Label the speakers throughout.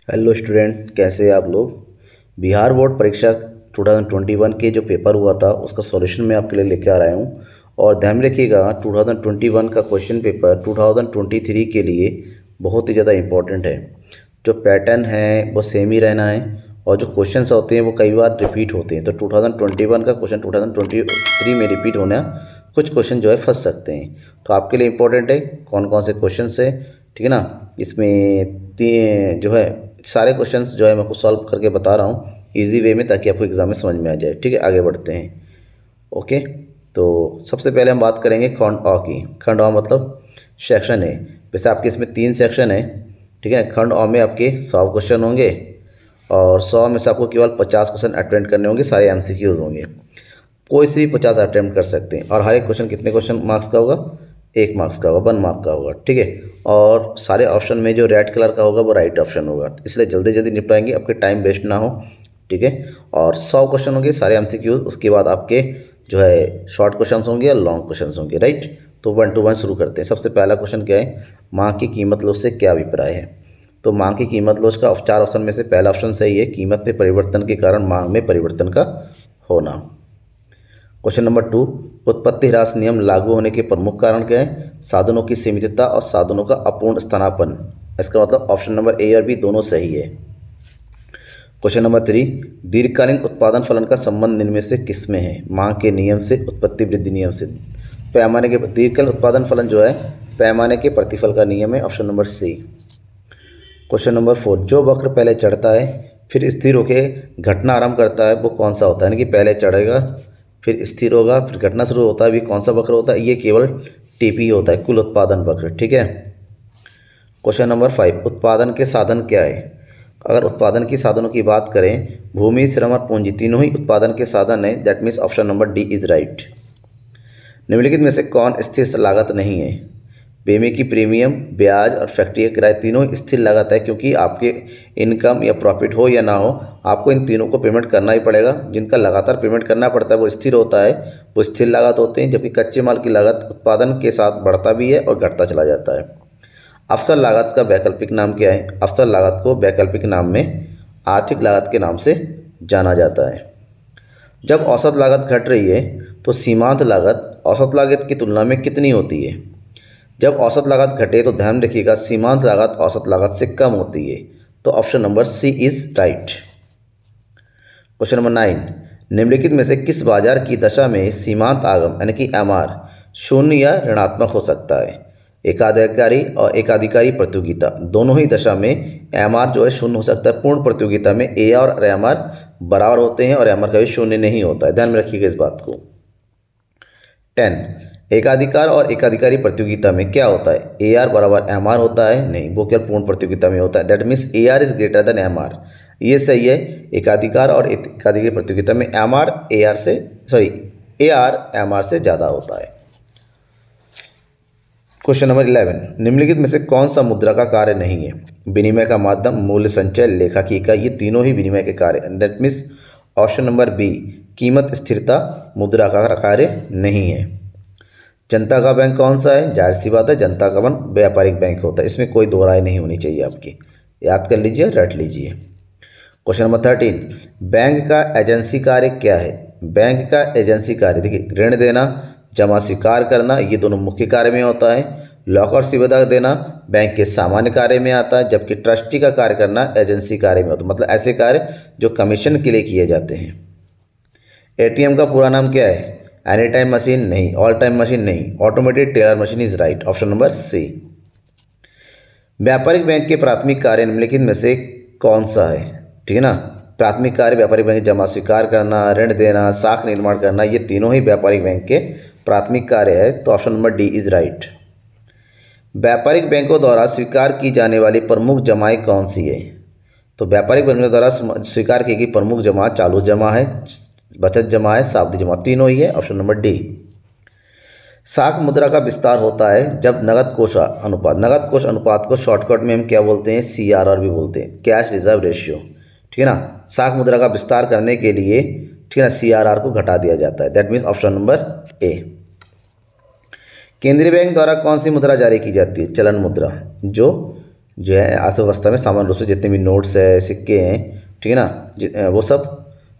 Speaker 1: Hello student, कैसे हैं आप लोग। बिहार बोर्ड परीक्षा 2021 के जो पेपर हुआ था उसका सॉल्यूशन मैं आपके लिए लेके आ रहा हूँ। और ध्यान में रखिएगा, 2021 का क्वेश्चन पेपर 2023 के लिए बहुत ही ज़्यादा इम्पोर्टेंट है। जो पैटर्न है वो सेम ही रहना है और जो क्वेश्चंस होते हैं वो कई बार रिपीट होते हैं। तो 2021 का क्वेश्चन 2023 में रिपीट होना, कुछ क्वेश्चन जो है फंस सकते हैं। तो आपके लिए इम्पोर्टेंट है कौन कौन से क्वेश्चन है, ठीक है ना। इसमें जो है सारे क्वेश्चंस जो है मैं आपको सॉल्व करके बता रहा हूँ इजी वे में, ताकि आपको एग्जाम में समझ में आ जाए। ठीक है, आगे बढ़ते हैं। ओके, तो सबसे पहले हम बात करेंगे खंड अ की। खंड अ मतलब सेक्शन है। वैसे आपके इसमें 3 सेक्शन है, ठीक है। खंड अ में आपके 100 क्वेश्चन होंगे और 100 में से आपको केवल 50 क्वेश्चन अटेम्प्ट करने होंगे, सारे एमसीक्यूज होंगे। कोई से भी 50 अटेम्प्ट कर सकते हैं और हर एक क्वेश्चन कितने क्वेश्चन मार्क्स का होगा, 1 मार्क्स का होगा, 1 मार्क का होगा, ठीक है। और सारे ऑप्शन में जो रेड कलर का होगा वो राइट ऑप्शन होगा, इसलिए जल्दी जल्दी निपटाएंगे, आपके टाइम वेस्ट ना हो, ठीक है। और 100 क्वेश्चन होंगे सारे एमसीक्यूज। उसके बाद आपके जो है शॉर्ट क्वेश्चन होंगे और लॉन्ग क्वेश्चन होंगे, राइट। तो 1 to 1 शुरू करते हैं। सबसे पहला क्वेश्चन क्या है, माँ की कीमत लोच से क्या अभिप्राय है। तो मांग की कीमत लोच का 4 ऑप्शन में से पहला ऑप्शन सही है, कीमत में परिवर्तन के कारण मांग में परिवर्तन का होना। क्वेश्चन नंबर 2, उत्पत्ति ह्रास नियम लागू होने के प्रमुख कारण क्या है, साधनों की सीमितता और साधनों का अपूर्ण स्थानापन्न। इसका मतलब ऑप्शन नंबर ए और बी दोनों सही है। क्वेश्चन नंबर 3, दीर्घकालीन उत्पादन फलन का संबंध निम्न में से किसमें है, मांग के नियम से, उत्पत्ति वृद्धि नियम से। पैमाने के दीर्घकालीन उत्पादन फलन जो है पैमाने के प्रतिफल का नियम है, option number C. Question number 4, जो वक्र पहले चढ़ता है फिर स्थिर होकर घटना आरंभ करता है वो कौन सा होता है, यानी कि पहले चढ़ेगा फिर स्थिर होगा फिर घटना शुरू होता है, भी कौन सा वक्र होता है, ये केवल टीपी होता है, कुल उत्पादन वक्र, ठीक है। क्वेश्चन नंबर 5, उत्पादन के साधन क्या है। अगर उत्पादन की साधनों की बात करें, भूमि, श्रम और पूंजी तीनों ही उत्पादन के साधन है, that means option number D is right. निम्नलिखित में से कौन स्थिर लागत नहीं है, बीमे की प्रीमियम, ब्याज और फैक्ट्री का किराया तीनों स्थिर लागत है, क्योंकि आपके इनकम या प्रॉफिट हो या ना हो आपको इन तीनों को पेमेंट करना ही पड़ेगा। जिनका लगातार पेमेंट करना पड़ता है वो स्थिर होता है, वो स्थिर लागत होते हैं। जबकि कच्चे माल की लागत उत्पादन के साथ बढ़ता भी है और घटता चला जाता है। अवसर लागत का वैकल्पिक नाम क्या है, अवसर लागत को वैकल्पिक नाम में आर्थिक लागत के नाम से जाना जाता है। जब औसत लागत घट रही है तो सीमांत लागत औसत लागत की तुलना में कितनी होती है। जब औसत लागत घटे तो ध्यान रखिएगा सीमांत लागत औसत लागत से कम होती है, तो option number C is right. Question number 9, निम्नलिखित में से किस बाजार की दशा में सीमांत आगम यानी कि एमआर शून्य या ऋणात्मक हो सकता है। एकाधिकारी और एकाधिकारी प्रतियोगिता दोनों ही दशा में एमआर जो है शून्य हो सकता है। पूर्ण प्रतियोगिता में ए और एमआर बराबर होते हैं और एमआर कभी शून्य नहीं होता है, ध्यान में रखिएगा इस बात को। 10, एकाधिकार और एकाधिकारी प्रतियोगिता में क्या होता है, ए आर बराबर एम आर होता है, नहीं, वो केवल पूर्ण प्रतियोगिता में होता है, that means A R is greater than M R, ये सही है। एकाधिकार और एकाधिकारी प्रतियोगिता में एम आर ए आर से ए आर एम आर से ज़्यादा होता है। क्वेश्चन नंबर 11, निम्नलिखित में से कौन सा मुद्रा का कार्य नहीं है, विनिमय का माध्यम, मूल्य संचय, लेखा की इकाई, ये तीनों ही विनिमय के कार्य, that means option number B कीमत स्थिरता मुद्रा का कार्य नहीं है। जनता का बैंक कौन सा है, जाहिर सी बात है जनता का बैंक व्यापारिक बैंक होता है, इसमें कोई दो राय नहीं होनी चाहिए आपकी, याद कर लीजिए, रट लीजिए। क्वेश्चन नंबर 13, बैंक का एजेंसी कार्य क्या है। बैंक का एजेंसी कार्य देखिए, ऋण देना, जमा स्वीकार करना, ये दोनों मुख्य कार्य में होता है। लॉक और सुविधा देना बैंक के सामान्य कार्य में आता है, जबकि ट्रस्टी का कार्य करना एजेंसी कार्य में होता है, मतलब ऐसे कार्य जो कमीशन के लिए किए जाते हैं। एटीएम का पूरा नाम क्या है, एनी टाइम मशीन नहीं, ऑल टाइम मशीन नहीं, automated teller machine is right, option number C. व्यापारिक बैंक के प्राथमिक कार्य निम्नलिखित में से कौन सा है, ठीक है ना। प्राथमिक कार्य व्यापारिक बैंक जमा स्वीकार करना, ऋण देना, साख निर्माण करना, ये तीनों ही व्यापारिक बैंक के प्राथमिक कार्य है, तो option number D is right. व्यापारिक बैंकों द्वारा स्वीकार की जाने वाली प्रमुख जमाएं कौन सी है। तो व्यापारिक बैंकों द्वारा स्वीकार की गई प्रमुख जमा चालू जमा है, बचत जमा है, सावधि जमा, तीनों ही है, ऑप्शन नंबर डी। साख मुद्रा का विस्तार होता है जब नगद कोष अनुपात को शॉर्टकट में हम क्या बोलते हैं, सीआरआर भी बोलते हैं, कैश रिजर्व रेशियो, ठीक है ना। साख मुद्रा का विस्तार करने के लिए, ठीक है ना, सीआरआर को घटा दिया जाता है, that means option number A. केंद्रीय बैंक द्वारा कौन सी मुद्रा जारी की जाती है, चलन मुद्रा, जो जो है अर्थव्यवस्था में सामान्य रूप से जितने भी नोट्स है, सिक्के हैं, ठीक है ना, वो सब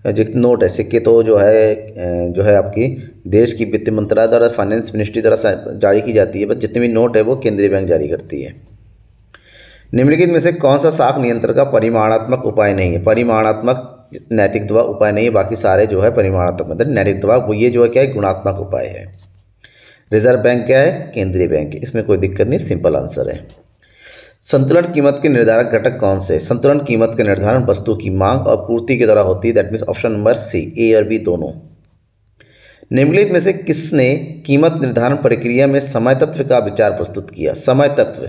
Speaker 1: जितने नोट है, सिक्के तो जो है आपकी देश की वित्त मंत्रालय द्वारा, फाइनेंस मिनिस्ट्री द्वारा जारी की जाती है, बस जितने भी नोट है वो केंद्रीय बैंक जारी करती है। निम्नलिखित में से कौन सा साख नियंत्रण का परिमाणात्मक उपाय नहीं है? परिमाणात्मक नैतिक दबाव उपाय नहीं है, बाकी सारे जो है परिमाणात्मक मतलब नैतिक दबाव, वो ये जो है क्या है, गुणात्मक उपाय है। रिजर्व बैंक क्या है? केंद्रीय बैंक है, इसमें कोई दिक्कत नहीं, सिंपल आंसर है। संतुलन कीमत के निर्धारक घटक कौन से? संतुलन कीमत के निर्धारण वस्तु की मांग और पूर्ति के द्वारा होती है, that means option number C, A और बी दोनों। निम्नलिखित में से किसने कीमत निर्धारण प्रक्रिया में समय तत्व का विचार प्रस्तुत किया? समय तत्व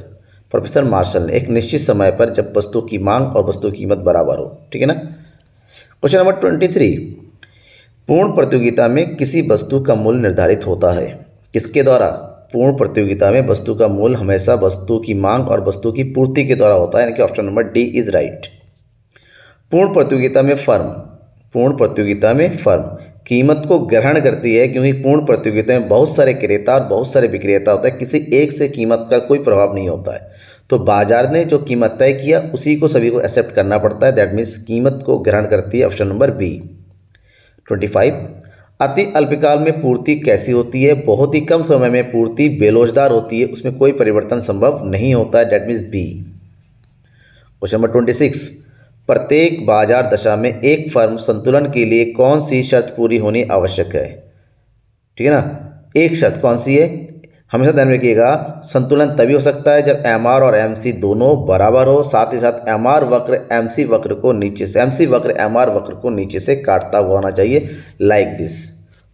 Speaker 1: प्रोफेसर मार्शल ने। एक निश्चित समय पर जब वस्तु की मांग और वस्तु की कीमत बराबर हो, ठीक है ना। क्वेश्चन नंबर 23, पूर्ण प्रतियोगिता में किसी वस्तु का मूल्य निर्धारित होता है, किसके द्वारा? पूर्ण प्रतियोगिता में वस्तु का मूल्य हमेशा वस्तु की मांग और वस्तु की पूर्ति के द्वारा होता है, यानी कि option number D is right. पूर्ण प्रतियोगिता में फर्म कीमत को ग्रहण करती है, क्योंकि पूर्ण प्रतियोगिता में बहुत सारे क्रेता और बहुत सारे विक्रेता होते हैं, किसी एक से कीमत का कोई प्रभाव नहीं होता है। तो बाजार ने जो कीमत तय किया उसी को सभी को एक्सेप्ट करना पड़ता है, दैट मीन्स कीमत को ग्रहण करती है, ऑप्शन नंबर बी। 25, अति अल्पकाल में पूर्ति कैसी होती है? बहुत ही कम समय में पूर्ति बेलोचदार होती है, उसमें कोई परिवर्तन संभव नहीं होता है, that means B. Question number 26, प्रत्येक बाजार दशा में एक फर्म संतुलन के लिए कौन सी शर्त पूरी होनी आवश्यक है? ठीक है ना, एक शर्त कौन सी है? हमेशा ध्यान रखिएगा, संतुलन तभी हो सकता है जब एम आर और एम सी दोनों बराबर हो, साथ ही साथ एम आर वक्र एम सी वक्र को नीचे से, एम सी वक्र एम आर वक्र को नीचे से काटता हुआ होना चाहिए, लाइक दिस।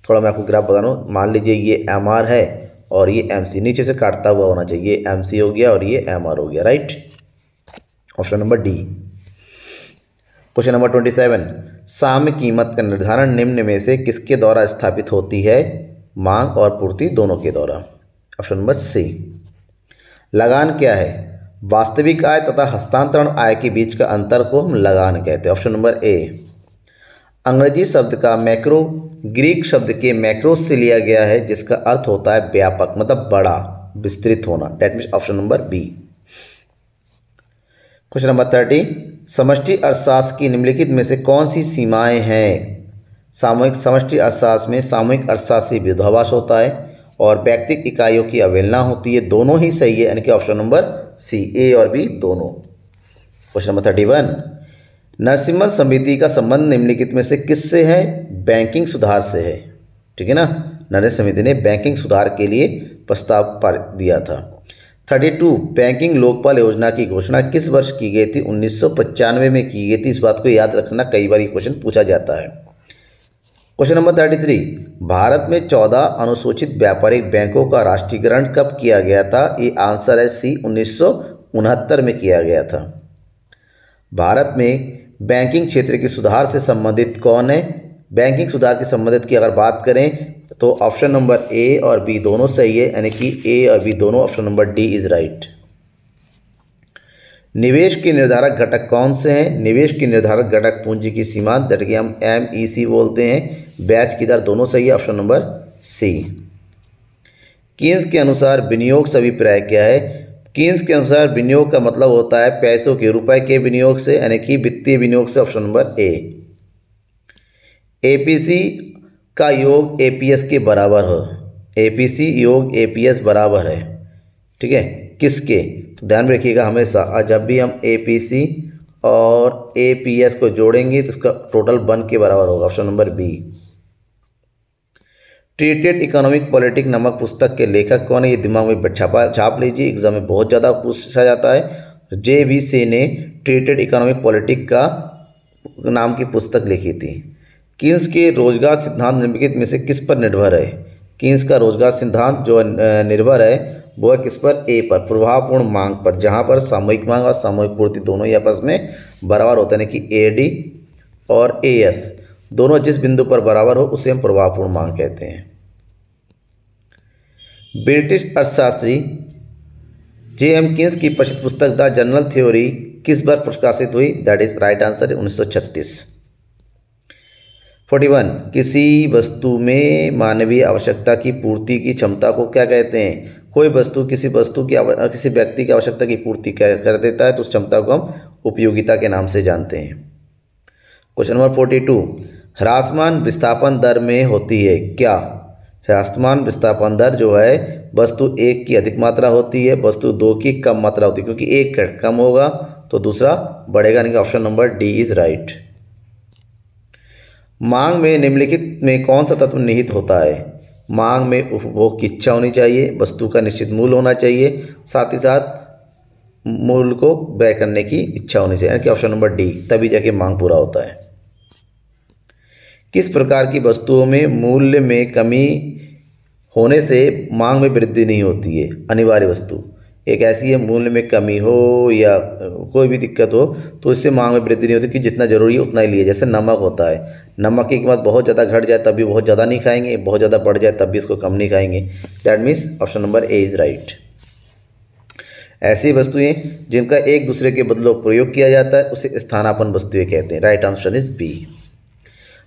Speaker 1: थोड़ा मैं आपको ग्राफ बता रहा हूँ, मान लीजिए ये एम आर है और ये एम सी, नीचे से काटता हुआ होना चाहिए, एम सी हो गया और ये एम आर हो गया, right, option number D. Question number 27, साम्य कीमत का निर्धारण निम्न में से किसके द्वारा स्थापित होती है? मांग और पूर्ति दोनों के द्वारा, ऑप्शन नंबर सी। लगान क्या है? वास्तविक आय तथा हस्तांतरण आय के बीच का अंतर को हम लगान कहते हैं, ऑप्शन नंबर ए। अंग्रेजी शब्द का मैक्रो ग्रीक शब्द के मैक्रोस से लिया गया है, जिसका अर्थ होता है व्यापक, मतलब बड़ा, विस्तृत होना, that means option number B. Question number 30, समष्टि अर्थशास्त्र की निम्नलिखित में से कौन सी सीमाएं हैं? समष्टि अर्थशास्त्र में सामूहिक अर्थशास्त्र से विरोधाभास होता है और व्यक्तिगत इकाइयों की अवहेलना होती है, दोनों ही सही है, यानी कि ऑप्शन नंबर सी, ए और बी दोनों। क्वेश्चन नंबर 31, नरसिम्हा समिति का संबंध निम्नलिखित में से किससे है? बैंकिंग सुधार से है, ठीक है ना। नरसिम्हा समिति ने बैंकिंग सुधार के लिए प्रस्ताव दिया था। 32, बैंकिंग लोकपाल योजना की घोषणा किस वर्ष की गई थी? 1995 में की गई थी, इस बात को याद रखना, कई बार ये क्वेश्चन पूछा जाता है। क्वेश्चन नंबर 33, भारत में 14 अनुसूचित व्यापारिक बैंकों का राष्ट्रीयकरण कब किया गया था? ये आंसर है सी, 1969 में किया गया था। भारत में बैंकिंग क्षेत्र के सुधार से संबंधित कौन है? बैंकिंग सुधार के संबंधित की अगर बात करें तो ऑप्शन नंबर ए और बी दोनों सही है, यानी कि ए और बी दोनों, option number D is right. निवेश के निर्धारक घटक कौन से हैं? निवेश के निर्धारक घटक पूंजी की सीमांत, जैसे कि हम MEC बोलते हैं, ब्याज की दर, दोनों सही है, ऑप्शन नंबर सी। कीन्स के अनुसार विनियोग से अभिप्राय क्या है? कीन्स के अनुसार विनियोग का मतलब होता है पैसों के, रुपए के विनियोग से, यानी कि वित्तीय विनियोग से, ऑप्शन नंबर ए। APC का योग APS के बराबर हो, APC योग APS बराबर है, ठीक है, किसके? तो ध्यान रखिएगा हमेशा, जब भी हम APC और APS को जोड़ेंगे तो इसका टोटल 1 के बराबर होगा, option number B. Treated economic politic नामक पुस्तक के लेखक कौन है? ये दिमाग में छाप लीजिए, एग्जाम में बहुत ज़्यादा पूछा जाता है। JB से ने ट्रीटेड इकोनॉमिक पॉलिटिक का नाम की पुस्तक लिखी थी। कीन्स के रोजगार सिद्धांत निम्नलिखित में से किस पर निर्भर है? कीन्स का रोजगार सिद्धांत जो निर्भर है वो है किस पर? ए पर, प्रभावपूर्ण मांग पर, जहां पर सामूहिक मांग और सामूहिक पूर्ति दोनों ही आपस में बराबर होते हैं, यानी कि AD और AS दोनों जिस बिंदु पर बराबर हो उसे हम प्रभावपूर्ण मांग कहते हैं। ब्रिटिश अर्थशास्त्री JM कीन्स की प्रसिद्ध पुस्तक द जनरल थ्योरी किस वर्ष प्रकाशित हुई? That is right answer, 1936। 41, किसी वस्तु में मानवीय आवश्यकता की पूर्ति की क्षमता को क्या कहते हैं? कोई वस्तु किसी किसी व्यक्ति की आवश्यकता की पूर्ति कर देता है तो उस क्षमता को हम उपयोगिता के नाम से जानते हैं। क्वेश्चन नंबर 42, ह्रासमान विस्थापन दर में होती है क्या? ह्रासमान विस्थापन दर जो है वस्तु 1 की अधिक मात्रा होती है, वस्तु 2 की कम मात्रा होती है, क्योंकि 1 कम होगा तो दूसरा बढ़ेगा, यानी कि option number D is right. मांग में निम्नलिखित में कौन सा तत्व निहित होता है? मांग में उपभोग की इच्छा होनी चाहिए, वस्तु का निश्चित मूल्य होना चाहिए, साथ ही साथ मूल्य को व्यय करने की इच्छा होनी चाहिए, यानी कि ऑप्शन नंबर डी, तभी जाके मांग पूरा होता है। किस प्रकार की वस्तुओं में मूल्य में कमी होने से मांग में वृद्धि नहीं होती है? अनिवार्य वस्तु एक ऐसी है, मूल्य में कमी हो या कोई भी दिक्कत हो तो इससे मांग में वृद्धि नहीं होती, कि जितना जरूरी है उतना ही लिए। जैसे नमक होता है, नमक की कीमत बहुत ज़्यादा घट जाए तब भी बहुत ज़्यादा नहीं खाएंगे, बहुत ज़्यादा बढ़ जाए तब भी इसको कम नहीं खाएंगे। That means option number A is right. ऐसी वस्तुएं जिनका एक दूसरे के बदले प्रयोग किया जाता है उसे स्थानापन्न वस्तुएं कहते हैं। Right answer is B.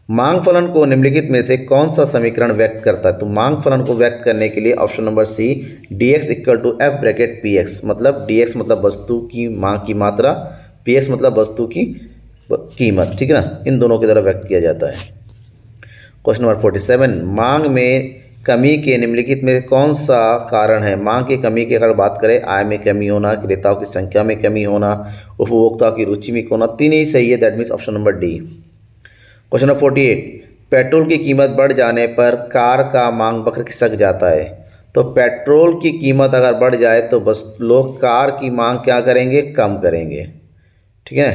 Speaker 1: मांग फलन को निम्नलिखित में से कौन सा समीकरण व्यक्त करता है? तो मांग फलन को व्यक्त करने के लिए option number C, dx equal to F bracket P X, मतलब dx मतलब वस्तु की मांग की मात्रा, px मतलब वस्तु की कीमत, ठीक है ना, इन दोनों के द्वारा व्यक्त किया जाता है। क्वेश्चन नंबर 47, मांग में कमी के निम्नलिखित में कौन सा कारण है? मांग की कमी की अगर बात करें, आय में कमी होना, क्रेताओं की संख्या में कमी होना, उपभोक्ताओं की रुचि में होना, तीन ही सही है। That means option number D. Question number 48, petrol की कीमत बढ़ जाने पर कार का मांग वक्र खिसक जाता है। तो पेट्रोल की कीमत अगर बढ़ जाए तो बस लोग कार की मांग क्या करेंगे? कम करेंगे, ठीक है।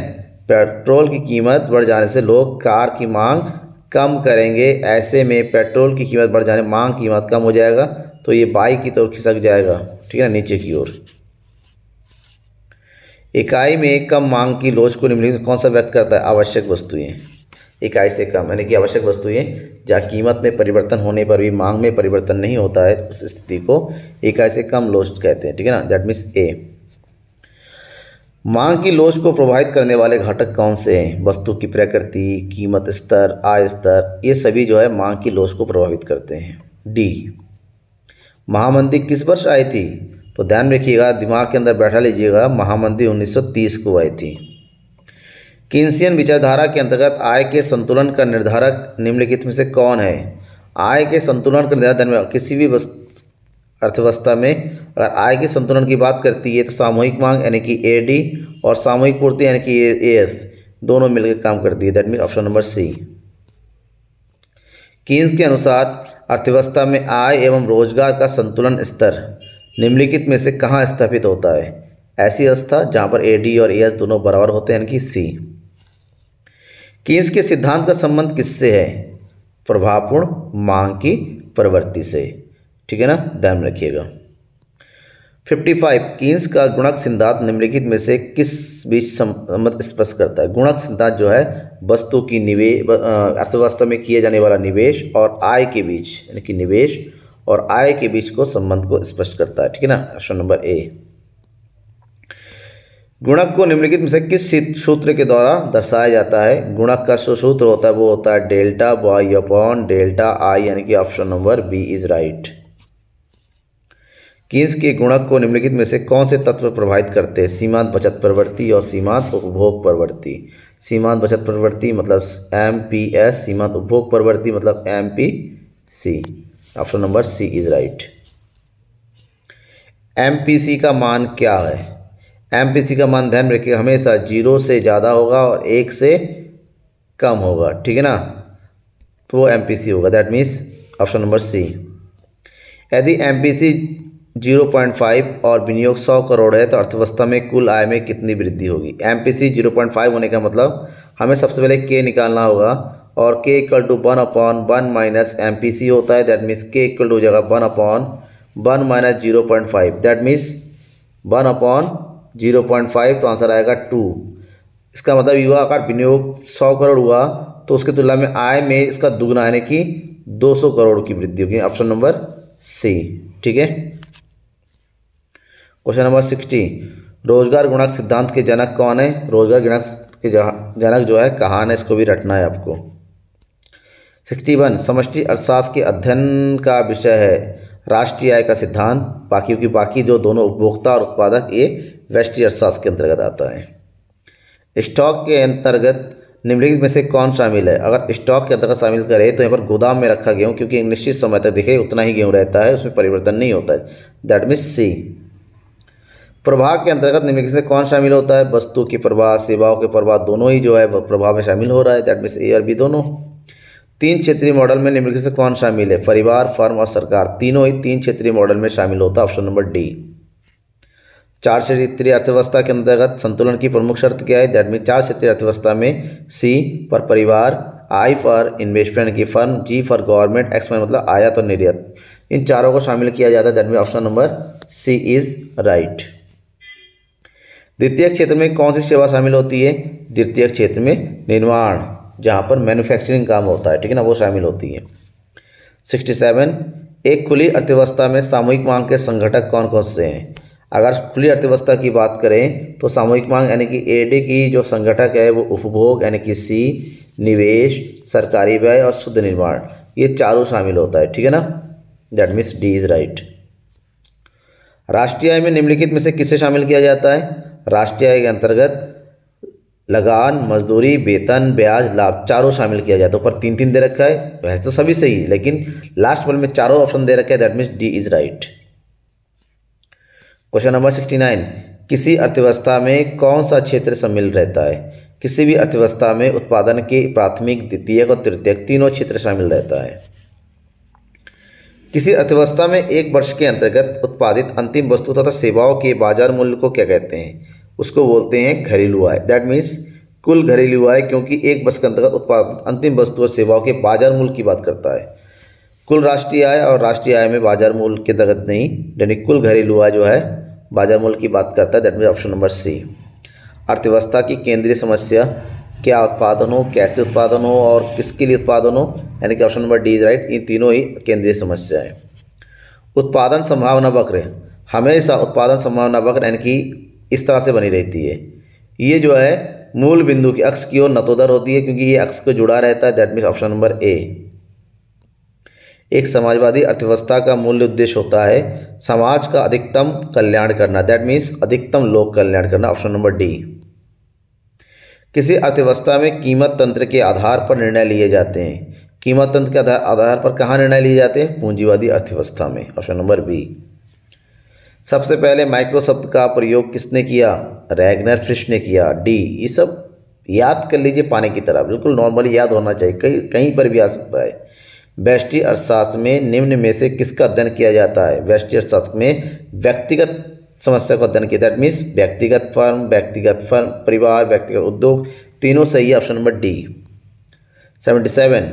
Speaker 1: पेट्रोल की कीमत बढ़ जाने से लोग कार की मांग कम करेंगे। ऐसे में पेट्रोल की कीमत बढ़ जाने मांग की कीमत कम हो जाएगा तो ये बाई की तरफ खिसक जाएगा, ठीक है, नीचे की ओर। इकाई में कम मांग की लोच को निम्नलिखित कौन सा व्यक्त करता है? आवश्यक वस्तुएं। इकाई से कम यानी कि आवश्यक वस्तुएं जहाँ कीमत में परिवर्तन होने पर भी मांग में परिवर्तन नहीं होता है, उस स्थिति को इकाई से कम लोच कहते हैं, ठीक है ना। दैट मीन्स ए। मांग की लोच को प्रभावित करने वाले घटक कौन से हैं? वस्तु की प्रकृति, कीमत स्तर, आय स्तर, ये सभी जो है मांग की लोच को प्रभावित करते हैं। डी। महामंदी किस वर्ष आई थी? तो ध्यान रखिएगा, दिमाग के अंदर बैठा लीजिएगा, महामंदी 1930 को आई थी। कीन्सियन विचारधारा के अंतर्गत आय के संतुलन का निर्धारक निम्नलिखित में से कौन है? आय के संतुलन का निर्धारण किसी भी अर्थव्यवस्था में अगर आय के संतुलन की बात करती है तो सामूहिक मांग यानी कि एडी और सामूहिक पूर्ति यानी कि एएस दोनों मिलकर काम करती है। That means option number C. Keynes के अनुसार अर्थव्यवस्था में आय एवं रोजगार का संतुलन स्तर निम्नलिखित में से कहाँ स्थापित होता है? ऐसी अवस्था जहाँ पर एडी और एएस दोनों बराबर होते हैं, यानी कि सी। कीन्स के सिद्धांत का संबंध किससे है? प्रभावपूर्ण मांग की प्रवृत्ति से, ठीक है ना, ध्यान रखिएगा। 55, कीन्स का गुणक सिद्धांत निम्नलिखित में से किस बीच संबंध स्पष्ट करता है? गुणक सिद्धांत जो है वस्तु की अर्थव्यवस्था में किए जाने वाला निवेश और आय के बीच यानी कि निवेश और आय के बीच को संबंध को स्पष्ट करता है, ठीक है ना, ऑप्शन नंबर ए। गुणक को निम्नलिखित में से किस सूत्र के द्वारा दर्शाया जाता है? गुणक का जो सूत्र होता है वो होता है delta Y upon delta I, यानी कि option number B is right. Keynes के गुणक को निम्नलिखित में से कौन से तत्व प्रभावित करते हैं? सीमांत बचत प्रवृत्ति और सीमांत उपभोग प्रवृत्ति। सीमांत बचत प्रवृत्ति मतलब एमपीएस, सीमांत उपभोग प्रवृत्ति मतलब MPC. Option number C is right. MPC का मान क्या है? एमपीसी का मान ध्यान रखिए हमेशा 0 से ज़्यादा होगा और 1 से कम होगा, ठीक है ना, तो वो एमपीसी होगा। That means option number C. यदि एमपीसी 0.5 और विनियोग 100 करोड़ है तो अर्थव्यवस्था में कुल आय में कितनी वृद्धि होगी? एमपीसी 0.5 होने का मतलब हमें सबसे पहले के निकालना होगा और के इक्वल टू 1/1 माइनस एमपीसी होता है। दैट मीन्स के इक्वल टू हो जाएगा 1/1 माइनस 0.5। दैट मीन्स 1/0.5 तो आंसर आएगा 2। इसका मतलब युवा आकार विनियोग 100 करोड़ हुआ तो उसकी तुलना में आय में इसका दुगना यानी कि 200 करोड़ की वृद्धि होगी। ऑप्शन नंबर सी, ठीक है। क्वेश्चन नंबर 60, रोजगार गुणक सिद्धांत के जनक कौन है? रोजगार गुणक के जनक जो है कहान है, इसको भी रटना है आपको। 61, समष्टि अर्थशास्त्र के अध्ययन का विषय है राष्ट्रीय आय का सिद्धांत, बाकी जो दोनों उपभोक्ता और उत्पादक, ये व्यष्टि अर्थशास्त्र के अंतर्गत आता है। स्टॉक के अंतर्गत निम्नलिखित में से कौन शामिल है? अगर स्टॉक के अंतर्गत शामिल करें तो यहाँ पर गोदाम में रखा गेहूँ, क्योंकि एक निश्चित समय तक दिखे उतना ही गेहूँ रहता है, उसमें परिवर्तन नहीं होता है, दैट मीन्स सी। प्रभाव के अंतर्गत निम्नलिखित में कौन शामिल होता है? वस्तु की प्रवाह, सेवाओं के प्रवाह, दोनों ही जो है प्रभाव में शामिल हो रहा है, दैट मीन्स ए और बी दोनों। तीन क्षेत्रीय मॉडल में निम्नलिखित से कौन शामिल है? परिवार, फर्म और सरकार, तीनों ही तीन क्षेत्रीय मॉडल में शामिल होता है, ऑप्शन नंबर डी। चार क्षेत्रीय अर्थव्यवस्था के अंतर्गत संतुलन की प्रमुख शर्त क्या है? दैट मीन चार क्षेत्रीय अर्थव्यवस्था में सी फॉर परिवार, आई फॉर इन्वेस्टमेंट की firm, G for government, X मतलब आयात और निर्यात, इन चारों को शामिल किया जाता है, that mean option number C is right. द्वितीय क्षेत्र में कौन सी सेवा शामिल होती है? द्वितीय क्षेत्र में निर्माण, जहाँ पर मैन्युफैक्चरिंग काम होता है, ठीक है ना, वो शामिल होती है। 67, एक खुली अर्थव्यवस्था में सामूहिक मांग के संघटक कौन कौन से हैं? अगर खुली अर्थव्यवस्था की बात करें तो सामूहिक मांग यानी कि एडी की जो संघटक है वो उपभोग यानी कि सी, निवेश, सरकारी व्यय और शुद्ध निर्माण, ये चारों शामिल होता है, ठीक है ना, that means D is right. राष्ट्रीय आय में निम्नलिखित में से किसे शामिल किया जाता है? राष्ट्रीय आय के अंतर्गत लगान, मजदूरी, वेतन, ब्याज, लाभ, चारों शामिल किया जाता है। ऊपर तीन तीन दे रखा है, वैसे तो सभी सही है, लेकिन लास्ट वाले में चारों ऑप्शन दे रखा है, that means D is right. Question number 69, किसी अर्थव्यवस्था में कौन सा क्षेत्र सम्मिलित रहता है? किसी भी अर्थव्यवस्था में उत्पादन के प्राथमिक, द्वितीयक और तृतीयक तीनों क्षेत्र शामिल रहता है। किसी अर्थव्यवस्था में एक वर्ष के अंतर्गत उत्पादित अंतिम वस्तु तथा सेवाओं के बाजार मूल्य को क्या कहते हैं? उसको बोलते हैं घरेलू आय, दैट मीन्स कुल घरेलू आय, क्योंकि एक वर्ष के अंतर्गत उत्पादित अंतिम वस्तु और सेवाओं के बाजार मूल्य की बात करता है। कुल राष्ट्रीय आय और राष्ट्रीय आय में बाजार मूल्य के अंतर्गत नहीं, यानी कुल घरेलू आय जो है बाजार मूल्य की बात करता है, that means option number C. अर्थव्यवस्था की केंद्रीय समस्या, क्या उत्पादन हो, कैसे उत्पादन हो और किसके लिए उत्पादन हो, यानी कि option number D is right, ये तीनों ही केंद्रीय समस्या है। उत्पादन संभावना वक्र, हमेशा उत्पादन संभावना वक्र यानी कि इस तरह से बनी रहती है, ये जो है मूल बिंदु के अक्ष की ओर नतोदर होती है, क्योंकि ये अक्ष को जुड़ा रहता है, that means option number A. एक समाजवादी अर्थव्यवस्था का मूल उद्देश्य होता है समाज का अधिकतम कल्याण करना, दैट मीन्स अधिकतम लोक कल्याण करना, ऑप्शन नंबर डी। किसी अर्थव्यवस्था में कीमत तंत्र के आधार पर निर्णय लिए जाते हैं। कीमत तंत्र के आधार पर कहाँ निर्णय लिए जाते हैं? पूंजीवादी अर्थव्यवस्था में, ऑप्शन नंबर बी। सबसे पहले माइक्रो शब्द का प्रयोग किसने किया? रैगनर फ्रिश ने किया, डी। ये सब याद कर लीजिए पानी की तरह, बिल्कुल नॉर्मली याद होना चाहिए, कहीं पर भी आ सकता है। व्यष्टि अर्थशास्त्र में निम्न में से किसका अध्ययन किया जाता है? व्यष्टि अर्थशास्त्र में व्यक्तिगत समस्या का अध्ययन किया, दैट मीन्स व्यक्तिगत फर्म, परिवार, व्यक्तिगत उद्योग, तीनों सही है, ऑप्शन नंबर डी। 77,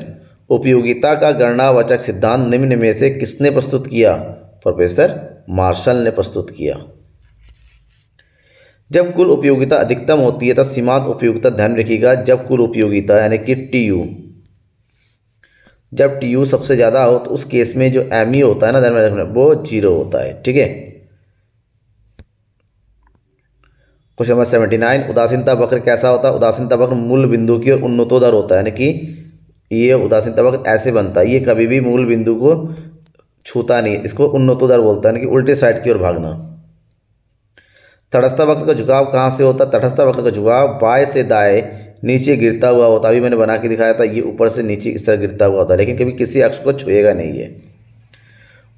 Speaker 1: उपयोगिता का गणनावाचक सिद्धांत निम्न में से किसने प्रस्तुत किया? प्रोफेसर मार्शल ने प्रस्तुत किया। जब कुल उपयोगिता अधिकतम होती है तब सीमांत उपयोगिता, ध्यान रखिएगा, जब कुल उपयोगिता यानी कि टीयू, जब टीयू सबसे ज़्यादा हो तो उस केस में जो एमयू होता है ना, ध्यान में रखना, वो 0 होता है, ठीक है। क्वेश्चन नंबर 79, उदासीनता वक्र कैसा होता है? उदासीनता वक्र मूल बिंदु की ओर उन्नतोदर होता है, यानी कि ये उदासीनता वक्र ऐसे बनता है, ये कभी भी मूल बिंदु को छूता नहीं, इसको उन्नतोदर बोलता है, यानी कि उल्टे साइड की ओर भागना। तटस्थ वक्र का झुकाव कहाँ से होता है? तटस्थ वक्र का झुकाव बाएं से दाएं नीचे गिरता हुआ होता है, अभी मैंने बना के दिखाया था, ये ऊपर से नीचे इस तरह गिरता हुआ होता है, लेकिन कभी किसी अक्ष को छुएगा नहीं है।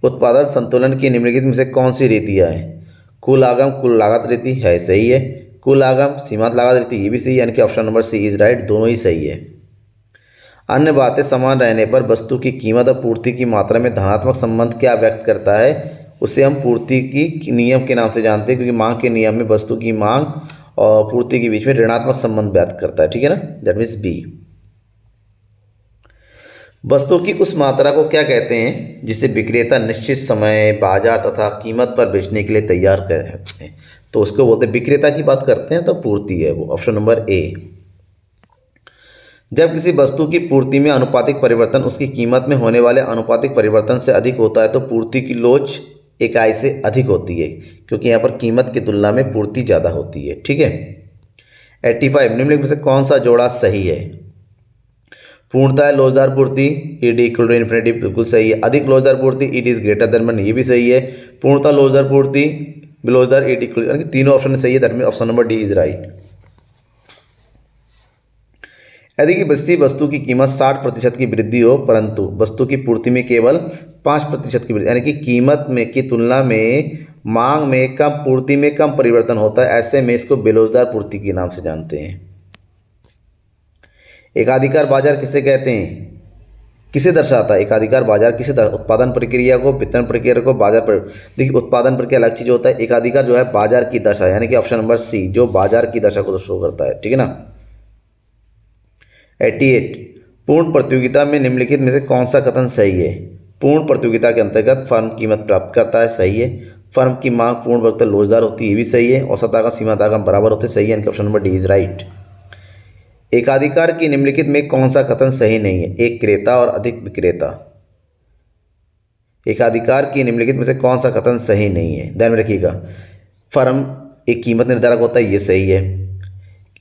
Speaker 1: उत्पादन संतुलन की निम्नलिखित में से कौन सी रीतियाँ हैं? कुल आगम कुल लागत रीति है, सही है। कुल आगम सीमांत लागत रीति, ये भी सही है, यानी कि option number C is right, दोनों ही सही है। अन्य बातें समान रहने पर वस्तु की कीमत और पूर्ति की मात्रा में धनात्मक संबंध क्या व्यक्त करता है? उसे हम पूर्ति की नियम के नाम से जानते हैं, क्योंकि मांग के नियम में वस्तु की मांग और पूर्ति के बीच में ऋणात्मक संबंध व्यक्त करता है, ठीक है ना, दैट मीन्स बी। वस्तु की उस मात्रा को क्या कहते हैं जिसे विक्रेता निश्चित समय, बाजार तथा कीमत पर बेचने के लिए तैयार करते हैं? तो उसको बोलते हैं, विक्रेता की बात करते हैं तो पूर्ति है वो, ऑप्शन नंबर ए। जब किसी वस्तु की पूर्ति में आनुपातिक परिवर्तन उसकी कीमत में होने वाले आनुपातिक परिवर्तन से अधिक होता है तो पूर्ति की लोच इकाई से अधिक होती है, क्योंकि यहाँ पर कीमत की तुलना में पूर्ति ज़्यादा होती है, ठीक है। 85, निम्नलिखित में से कौन सा जोड़ा सही है? पूर्णतः लोचदार पूर्ति, ईडी इक्वल टू इन्फिनिटी, बिल्कुल सही है। अधिक लोचदार पूर्ति, ईडी इज ग्रेटर देन 1, ये भी सही है। पूर्णतः लोचदार पूर्ति, लोचदार, ईडी इक्वल, यानी कि तीनों ऑप्शन सही है। That mean option number D is right. यदि कि बचती वस्तु की कीमत 60% की वृद्धि हो परंतु वस्तु की पूर्ति में केवल 5% की वृद्धि, यानी कि कीमत में की तुलना में मांग में कम, पूर्ति में कम परिवर्तन होता है, ऐसे में इसको बेलोचदार पूर्ति के नाम से जानते हैं। एकाधिकार बाजार किसे कहते हैं, किसे दर्शाता है? एकाधिकार बाजार किसे उत्पादन प्रक्रिया को, वितरण प्रक्रिया को, बाजार पर। देखिए उत्पादन प्रक्रिया अलग चीज होता है, एकाधिकार जो है बाजार की दशा, यानी कि ऑप्शन नंबर सी जो बाजार की दशा को शो करता है, ठीक है ना। 88 पूर्ण प्रतियोगिता में निम्नलिखित में से कौन सा कथन सही है? पूर्ण प्रतियोगिता के अंतर्गत फर्म कीमत प्राप्त करता है, सही है। फर्म की मांग पूर्ण वर्ग तक लोचदार होती है, ये भी सही है। औसत आगम सीमा आगम बराबर होते, सही है, यानी कि option number D is right. एकाधिकार की निम्नलिखित में कौन सा कथन सही नहीं है? एक क्रेता और अधिक विक्रेता। एकाधिकार की निम्नलिखित में से कौन सा कथन सही नहीं है? ध्यान में रखिएगा, फर्म एक कीमत निर्धारक होता है, ये सही है।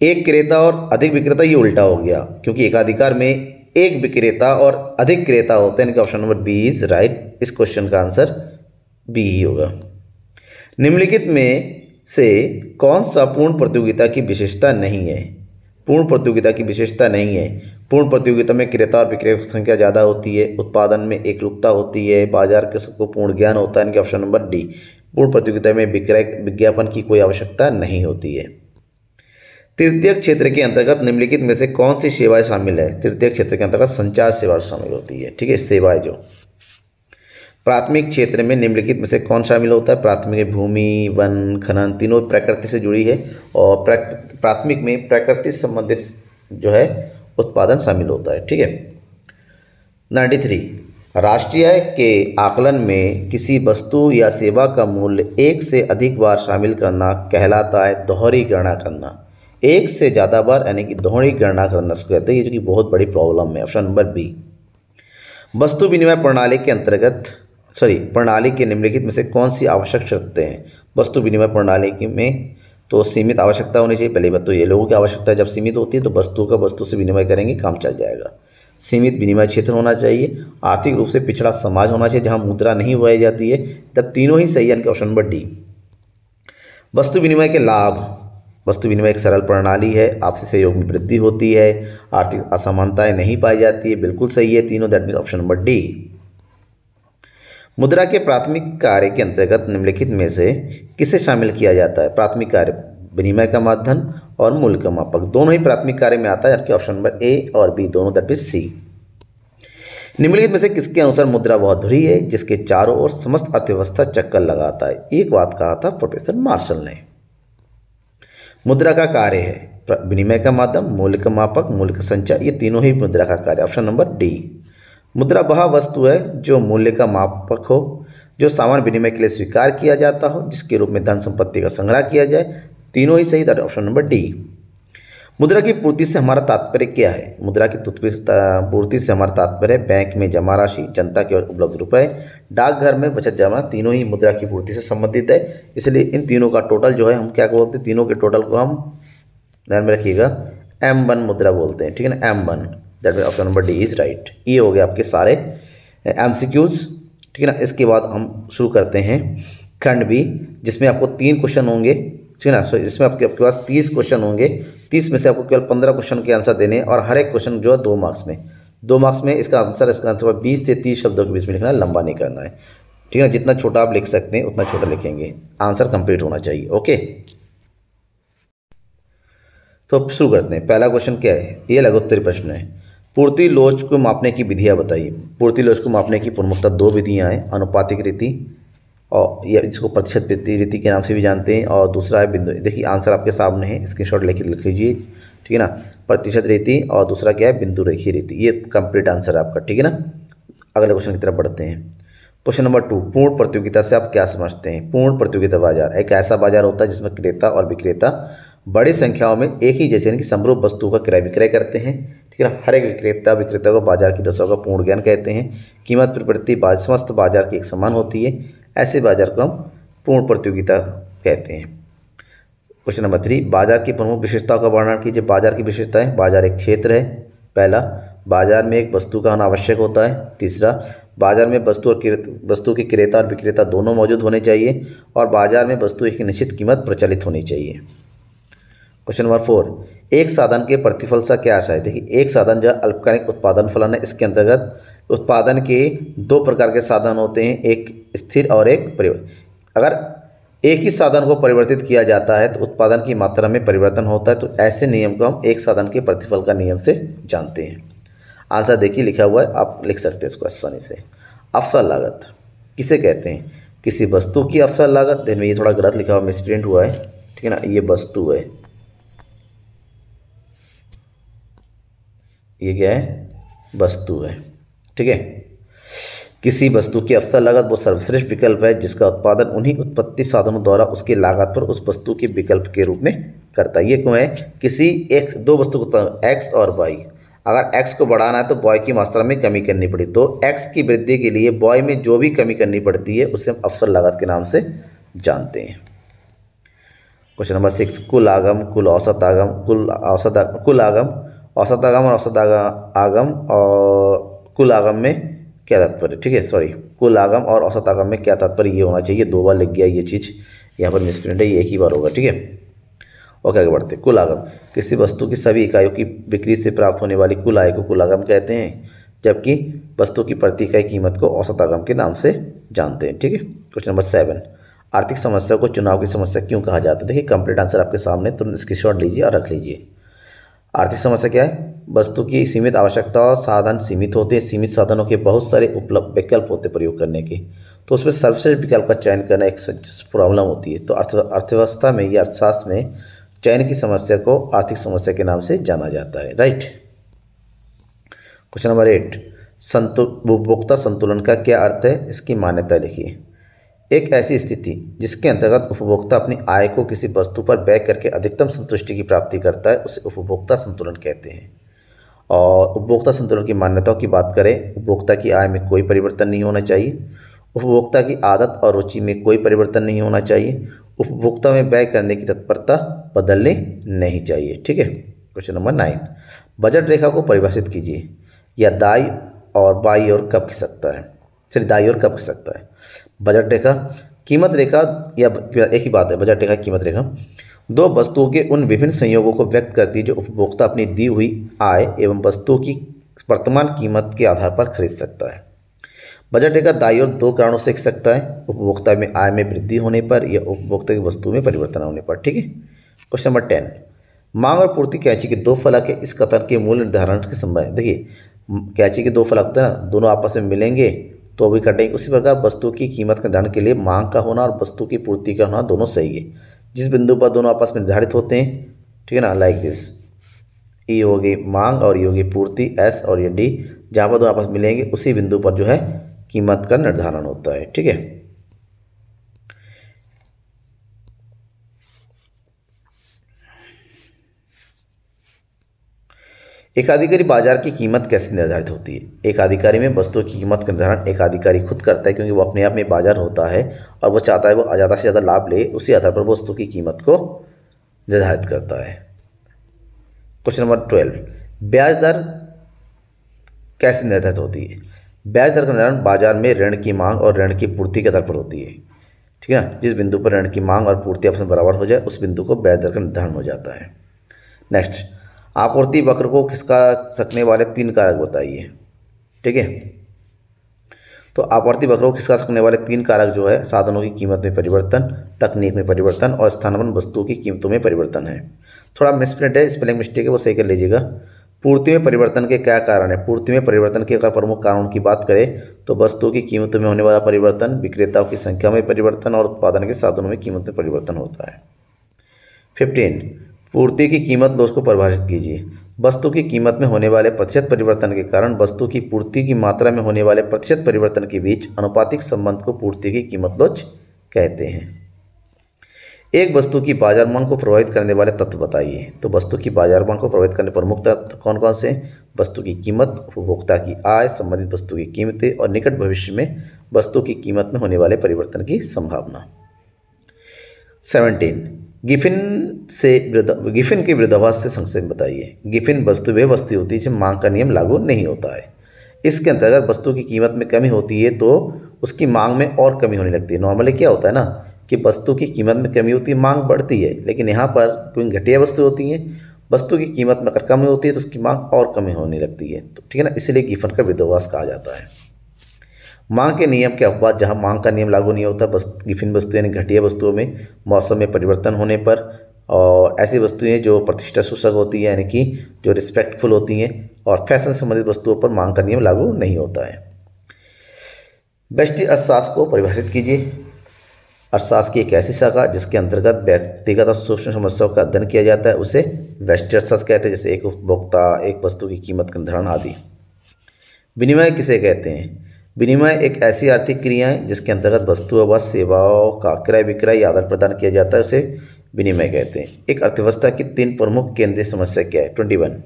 Speaker 1: एक क्रेता और अधिक विक्रेता, ये उल्टा हो गया, क्योंकि एकाधिकार में एक विक्रेता और अधिक क्रेता होते हैं, यानी कि option number B is right. इस क्वेश्चन का आंसर बी ही होगा। निम्नलिखित में से कौन सा पूर्ण प्रतियोगिता की विशेषता नहीं है? पूर्ण प्रतियोगिता की विशेषता नहीं है। पूर्ण प्रतियोगिता में क्रेता और विक्रेता की संख्या ज़्यादा होती है, उत्पादन में एकरूपता होती है, बाजार के सबको पूर्ण ज्ञान होता है, यानी कि ऑप्शन नंबर डी। पूर्ण प्रतियोगिता में विज्ञापन की कोई आवश्यकता नहीं होती है। तृतीयक क्षेत्र के अंतर्गत निम्नलिखित में से कौन सी सेवाएं शामिल है? तृतीयक क्षेत्र के अंतर्गत संचार सेवा शामिल होती है, ठीक है, सेवाएं जो। प्राथमिक क्षेत्र में निम्नलिखित में से कौन शामिल होता है? प्राथमिक भूमि, वन, खनन, तीनों प्रकृति से जुड़ी है, और प्राथमिक में प्रकृति से संबंधित जो है उत्पादन शामिल होता है, ठीक है। 93 राष्ट्रीय आय के आकलन में किसी वस्तु या सेवा का मूल्य एक से अधिक बार शामिल करना कहलाता है दोहरी गणना करना। एक से ज़्यादा बार यानी कि दोहरी गणना करना उसको कहते हैं, ये जो कि बहुत बड़ी प्रॉब्लम है। Option number B. वस्तु विनिमय प्रणाली के अंतर्गत प्रणाली के निम्नलिखित में से कौन सी आवश्यक शर्तें हैं? वस्तु विनिमय प्रणाली में तो सीमित आवश्यकता होनी चाहिए। पहली बात तो ये लोगों की आवश्यकता जब सीमित होती है तो वस्तु का वस्तु से विनिमय करेंगे, काम चल जाएगा। सीमित विनिमय क्षेत्र होना चाहिए, आर्थिक रूप से पिछड़ा समाज होना चाहिए जहाँ मुद्रा नहीं उगाई जाती है, तब तीनों ही सही है, यानी कि ऑप्शन नंबर डी। वस्तु विनिमय के लाभ, वस्तु विनिमय एक सरल प्रणाली है, आपसी सहयोग में वृद्धि होती है, आर्थिक असमानताएं नहीं पाई जाती है, बिल्कुल सही है तीनों, that means option number D. मुद्रा के प्राथमिक कार्य के अंतर्गत निम्नलिखित में से किसे शामिल किया जाता है? प्राथमिक कार्य विनिमय का माध्यम और मूल्य का मापक, दोनों ही प्राथमिक कार्य में आता है, जबकि ऑप्शन नंबर ए और बी दोनों, दैट मीन्स सी। निम्नलिखित में से किसके अनुसार मुद्रा वह धुरी है जिसके चारों ओर समस्त अर्थव्यवस्था चक्कर लगाता है? एक बात कहा था प्रोफेसर मार्शल ने। मुद्रा का कार्य है विनिमय का माध्यम, मूल्य का मापक, मूल्य का संचय, ये तीनों ही मुद्रा का कार्य, ऑप्शन नंबर डी। मुद्रा वह वस्तु है जो मूल्य का मापक हो, जो सामान्य विनिमय के लिए स्वीकार किया जाता हो, जिसके रूप में धन संपत्ति का संग्रह किया जाए, तीनों ही सही, ऑप्शन नंबर डी। मुद्रा की पूर्ति से हमारा तात्पर्य क्या है? मुद्रा की पूर्ति से हमारा तात्पर्य बैंक में जमा राशि, जनता के उपलब्ध रुपए, डाकघर में बचत जमा, तीनों ही मुद्रा की पूर्ति से संबंधित है। इसलिए इन तीनों का टोटल जो है हम क्या बोलते हैं? तीनों के टोटल को हम ध्यान में रखिएगा M1 मुद्रा बोलते हैं, ठीक है ना, M1, that mean option number D is right. ये हो गए आपके सारे MCQs, ठीक है ना। इसके बाद हम शुरू करते हैं खंड बी, जिसमें आपको 3 क्वेश्चन होंगे, ठीक है ना। सो इसमें आपके पास 30 क्वेश्चन होंगे, 30 में से आपको केवल 15 क्वेश्चन के आंसर देने, और हर एक क्वेश्चन जो है 2 मार्क्स में, 2 मार्क्स में इसका आंसर 20 से 30 शब्दों के बीच में लिखना है, लंबा नहीं करना है, ठीक है ना। जितना छोटा आप लिख सकते हैं उतना छोटा लिखेंगे, आंसर कंप्लीट होना चाहिए, ओके। तो शुरू करते हैं। पहला क्वेश्चन क्या है? ये लघुत्तरी प्रश्न है। पूर्ति लोच को मापने की विधियाँ बताइए। पूर्ति लोच को मापने की प्रमुखतः 2 विधियाँ हैं, अनुपातिक रीति, और ये इसको प्रतिशत रीति के नाम से भी जानते हैं, और दूसरा है बिंदु। देखिए आंसर आपके सामने है, स्क्रीनशॉट लेके लिख लीजिए, ठीक है ना। प्रतिशत रीति और दूसरा क्या है? बिंदु रेखीय रीति। ये कंप्लीट आंसर है आपका, ठीक है ना। अगले क्वेश्चन की तरफ बढ़ते हैं। क्वेश्चन नंबर 2, पूर्ण प्रतियोगिता से आप क्या समझते हैं? पूर्ण प्रतियोगिता बाजार एक ऐसा बाजार होता है जिसमें क्रेता और विक्रेता बड़ी संख्याओं में एक ही जैसे यानी कि समरूप वस्तुओं का क्रय विक्रय करते हैं, ठीक है ना। हर एक विक्रेता को बाजार की दशाओं का पूर्ण ज्ञान कहते हैं। कीमत प्रवृत्ति समस्त बाजार की एक समान होती है, ऐसे बाजार को हम पूर्ण प्रतियोगिता कहते हैं। क्वेश्चन नंबर 3, बाजार की प्रमुख विशेषताओं का वर्णन कीजिए। बाजार की विशेषताएं, बाजार एक क्षेत्र है, पहला। बाजार में एक वस्तु का होना आवश्यक होता है। तीसरा, बाजार में वस्तु के क्रेता और विक्रेता दोनों मौजूद होने चाहिए। और बाजार में वस्तु की निश्चित कीमत प्रचलित होनी चाहिए। क्वेश्चन नंबर 4, एक साधन के प्रतिफल से क्या आशय है। देखिए, एक साधन जो अल्पकालिक उत्पादन फलन है। इसके अंतर्गत उत्पादन के दो प्रकार के साधन होते हैं, एक स्थिर और एक परिवर्तन। अगर एक ही साधन को परिवर्तित किया जाता है तो उत्पादन की मात्रा में परिवर्तन होता है। तो ऐसे नियम को हम एक साधन के प्रतिफल का नियम से जानते हैं। आंसर देखिए लिखा हुआ है, आप लिख सकते हैं इसको आसानी से। अवसर लागत किसे कहते हैं? किसी वस्तु की अवसर लागत। देन में ये थोड़ा गलत लिखा हुआ, मिसप्रिंट हुआ है, ठीक है ना। ये वस्तु है, ये क्या है? वस्तु है, ठीक है। किसी वस्तु की अवसर लागत वो सर्वश्रेष्ठ विकल्प है जिसका उत्पादन उन्हीं उत्पत्ति साधनों द्वारा उसकी लागत पर उस वस्तु के विकल्प के रूप में करता है। ये क्यों है? किसी एक दो वस्तु का उत्पादन एक्स और वाई, अगर एक्स को बढ़ाना है तो वाई की मात्रा में कमी करनी पड़ी, तो एक्स की वृद्धि के लिए वाई में जो भी कमी करनी पड़ती है उसे हम अवसर लागत के नाम से जानते हैं। क्वेश्चन नंबर 6, कुल आगम, कुल औसत आगम, कुल आगम, औसत आगम और औसत आगम और कुल आगम में क्या तात्पर्य? ठीक है, सॉरी, कुल आगम और औसत आगम में क्या तात्पर्य? ये होना चाहिए, दो बार लिख गया ये चीज़, यहाँ पर मिसप्रिंट है, ये एक ही बार होगा, ठीक है। ओके, आगे बढ़ते हैं। कुल आगम, किसी वस्तु की सभी इकाइयों की बिक्री से प्राप्त होने वाली कुल आय को कुल आगम कहते हैं, जबकि वस्तु की प्रति इकाई कीमत को औसत आगम के नाम से जानते हैं, ठीक है। क्वेश्चन नंबर 7, आर्थिक समस्या को चुनाव की समस्या क्यों कहा जाता है? देखिए, कंप्लीट आंसर आपके सामने, तुरंत स्क्रीनशॉट लीजिए और रख लीजिए। आर्थिक समस्या क्या है? वस्तु की सीमित आवश्यकता और साधन सीमित होते हैं। सीमित साधनों के बहुत सारे उपलब्ध विकल्प होते हैं प्रयोग करने के, तो उसमें सर्वश्रेष्ठ विकल्प का चयन करना एक प्रॉब्लम होती है। तो अर्थव्यवस्था में या अर्थशास्त्र में चयन की समस्या को आर्थिक समस्या के नाम से जाना जाता है, राइट। क्वेश्चन नंबर 8, उपभोक्ता संतुलन का क्या अर्थ है? इसकी मान्यता लिखिए। एक ऐसी स्थिति जिसके अंतर्गत उपभोक्ता अपनी आय को किसी वस्तु पर व्यय करके अधिकतम संतुष्टि की प्राप्ति करता है, उसे उपभोक्ता संतुलन कहते हैं। और उपभोक्ता संतुलन की मान्यताओं की बात करें, उपभोक्ता की आय में कोई परिवर्तन नहीं होना चाहिए, उपभोक्ता की आदत और रुचि में कोई परिवर्तन नहीं होना चाहिए, उपभोक्ता में व्यय करने की तत्परता बदलनी नहीं चाहिए, ठीक है। क्वेश्चन नंबर 9, बजट रेखा को परिभाषित कीजिए। या दाई और बाई और कब खिसक सकता है? चलिए, दाई और कब खिसक सकता है? बजट रेखा, कीमत रेखा, या एक ही बात है, बजट रेखा, कीमत रेखा दो वस्तुओं के उन विभिन्न संयोगों को व्यक्त करती है जो उपभोक्ता अपनी दी हुई आय एवं वस्तु की वर्तमान कीमत के आधार पर खरीद सकता है। बजट रेखा दाई और दो कारणों से खिसक सकता है, उपभोक्ता में आय में वृद्धि होने पर या उपभोक्ता की वस्तु में परिवर्तन होने पर, ठीक है। क्वेश्चन नंबर 10, मांग और पूर्ति कैंची के दो फलक है, इस कथन के मूल्य निर्धारण के संबंध। देखिए, कैंची के दो फलक होते हैं ना, दोनों आपस में मिलेंगे तो भी कटेंगे। उसी प्रकार वस्तु की कीमत के निर्धारण के लिए मांग का होना और वस्तु की पूर्ति का होना दोनों सही है। जिस बिंदु पर दोनों आपस में निर्धारित होते हैं, ठीक है ना, लाइक दिस, ई होगी मांग और ये होगी पूर्ति, एस और ये डी, जहाँ पर दोनों आपस में मिलेंगे उसी बिंदु पर जो है कीमत का निर्धारण होता है, ठीक है। एकाधिकारी बाजार की कीमत कैसे निर्धारित होती है? एकाधिकारी में वस्तु की कीमत का निर्धारण एकाधिकारी खुद करता है, क्योंकि वो अपने आप में बाजार होता है और वो चाहता है वो ज़्यादा से ज़्यादा लाभ ले, उसी आधार पर वस्तु की कीमत को निर्धारित करता है। क्वेश्चन नंबर 12, ब्याज दर कैसे निर्धारित होती है? ब्याज दर का निर्धारण बाजार में ऋण की मांग और ऋण की पूर्ति के आधार पर होती है, ठीक है ना। जिस बिंदु पर ऋण की मांग और पूर्ति आपस में बराबर हो जाए उस बिंदु को ब्याज दर का निर्धारण हो जाता है। नेक्स्ट, आपूर्ति वक्र को खिसका सकने वाले 3 कारक बताइए, ठीक है। तो आपूर्ति वक्र को खिसका सकने वाले 3 कारक जो है, साधनों की कीमत में परिवर्तन, तकनीक में परिवर्तन और स्थानापन्न वस्तुओं की कीमतों में परिवर्तन है। थोड़ा मिसप्रिंट है, स्पेलिंग मिस्टेक है, वो सही कर लीजिएगा। पूर्ति में परिवर्तन के क्या कारण है? पूर्ति में परिवर्तन के अगर प्रमुख कारणों की बात करें तो वस्तुओं की कीमतों में होने वाला परिवर्तन, विक्रेताओं की संख्या में परिवर्तन और उत्पादन के साधनों में कीमत में परिवर्तन होता है। 15, पूर्ति की कीमत लॉस को परिभाषित कीजिए। वस्तु की कीमत में होने वाले प्रतिशत परिवर्तन के कारण वस्तु की पूर्ति की मात्रा में होने वाले प्रतिशत परिवर्तन के बीच अनुपातिक संबंध को पूर्ति की कीमत लॉस कहते हैं। एक वस्तु की बाजार मांग को प्रभावित करने वाले तत्व बताइए। तो वस्तु की बाजार मांग को प्रभावित करने प्रमुख तत्व कौन कौन से? वस्तु की कीमत, उपभोक्ता की आय, संबंधित वस्तु की कीमतें और निकट भविष्य में वस्तु की कीमत में होने वाले परिवर्तन की संभावना। 17, गिफिन के विरोधाभास से संक्षेप बताइए। गिफिन वस्तु वह वस्तु होती है जिसमें मांग का नियम लागू नहीं होता है। इसके अंतर्गत वस्तु की कीमत में कमी होती है तो उसकी मांग में और कमी होने लगती है। नॉर्मली क्या होता है ना कि वस्तु की कीमत में कमी होती है, मांग बढ़ती है, लेकिन यहाँ पर क्योंकि घटिया वस्तु होती है, वस्तु की कीमत में अगर कमी होती है तो उसकी मांग और कमी होने लगती है। तो ठीक है ना, इसीलिए गिफिन का विरोधाभास कहा जाता है। मांग के नियम के अपवाद, जहाँ मांग का नियम लागू नहीं होता, गिफिन वस्तु यानी घटिया वस्तुओं में मौसम में परिवर्तन होने पर, और ऐसी वस्तुएं जो प्रतिष्ठा सूचक होती हैं यानी कि जो रिस्पेक्टफुल होती हैं, और फैशन संबंधित वस्तुओं पर मांग का नियम लागू नहीं होता है। व्यष्टि अर्थशास्त्र को परिभाषित कीजिए। अर्थशास्त्र की एक ऐसी शाखा जिसके अंतर्गत व्यक्तिगत और सूक्ष्म समस्याओं का अध्ययन किया जाता है उसे व्यष्टि अर्थशास्त्र कहते हैं, जैसे एक उपभोक्ता, एक वस्तु की कीमत का निर्धारण आदि। विनिमय किसे कहते हैं? विनिमय एक ऐसी आर्थिक क्रिया है जिसके अंतर्गत वस्तु व सेवाओं का क्रय विक्रय या आदान प्रदान किया जाता है, उसे विनिमय कहते हैं। एक अर्थव्यवस्था की 3 प्रमुख केंद्रीय समस्या क्या है? 21।